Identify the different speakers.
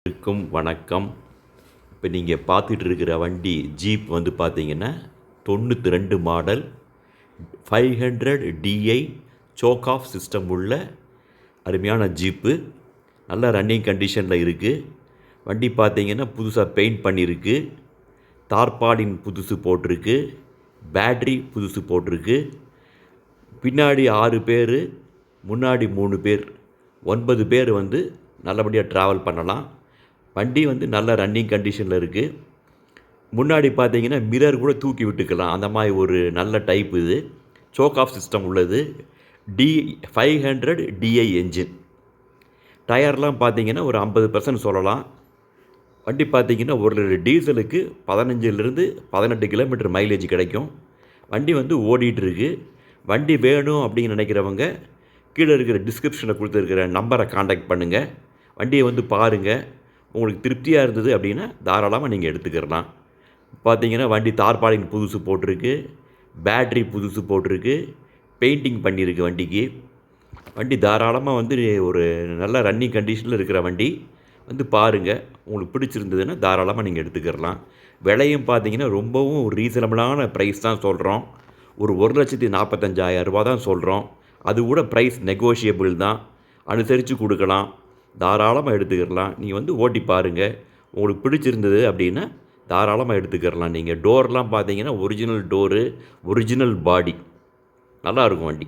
Speaker 1: வணக்கம். இப்போ நீங்கள் பார்த்துட்டு இருக்கிற வண்டி ஜீப் வந்து பார்த்தீங்கன்னா 92 model 500 DI choke off system உள்ள அருமையான ஜீப்பு. நல்ல ரன்னிங் கண்டிஷனில் இருக்குது. வண்டி பார்த்தீங்கன்னா புதுசாக பெயிண்ட் பண்ணியிருக்கு. தார்பாலின் புதுசு போட்டிருக்கு. பேட்ரி புதுசு போட்டிருக்கு. பின்னாடி 6 பேர், முன்னாடி 3 பேர், 9 பேர் வந்து நல்லபடியாக ட்ராவல் பண்ணலாம். வண்டி வந்து நல்ல ரன்னிங் கண்டிஷனில் இருக்குது. முன்னாடி பார்த்தீங்கன்னா மிரர் கூட தூக்கி விட்டுக்கலாம். அந்த மாதிரி ஒரு நல்ல டைப் இது. சோக் ஆஃப் சிஸ்டம் உள்ளது. 500 டிஐ என்ஜின். டயர்லாம் பார்த்தீங்கன்னா ஒரு 50% சொல்லலாம். வண்டி பார்த்தீங்கன்னா ஒரு டீசலுக்கு 15லிருந்து 18 கிலோமீட்டர் மைலேஜ் கிடைக்கும். வண்டி வந்து ஓடிட்டுருக்கு. வண்டி வேணும் அப்படின்னு நினைக்கிறவங்க கீழே இருக்கிற டிஸ்கிரிப்ஷனில் கொடுத்துருக்கிற நம்பரை காண்டாக்ட் பண்ணுங்கள். வண்டியை வந்து பாருங்கள். உங்களுக்கு திருப்தியாக இருந்தது அப்படின்னா தாராளமாக நீங்கள் எடுத்துக்கிறலாம். பார்த்தீங்கன்னா வண்டி தார்பாலின் புதுசு போட்டிருக்கு. பேட்ரி புதுசு போட்டிருக்கு. பெயிண்டிங் பண்ணியிருக்கு வண்டிக்கு. வண்டி தாராளமாக வந்து ஒரு நல்ல ரன்னிங் கண்டிஷனில் இருக்கிற வண்டி. வந்து பாருங்கள். உங்களுக்கு பிடிச்சிருந்ததுன்னா தாராளமாக நீங்கள் எடுத்துக்கிறலாம். விலையும் பார்த்தீங்கன்னா ரொம்பவும் ஒரு ரீசனபிளான ப்ரைஸ் தான் சொல்கிறோம். ஒரு 1,45,000 தான் சொல்கிறோம். அது கூட ப்ரைஸ் நெகோஷியபிள் தான். அனுசரித்து கொடுக்கலாம். தாராளமாக எடுத்துக்கிறலாம். நீங்கள் வந்து ஓட்டி பாருங்கள். உங்களுக்கு பிடிச்சிருந்தது அப்படின்னா தாராளமாக எடுத்துக்கிறலாம். நீங்கள் டோர்லாம் பார்த்தீங்கன்னா ஒரிஜினல் டோரு, ஒரிஜினல் பாடி. நல்லாயிருக்கும் வண்டி.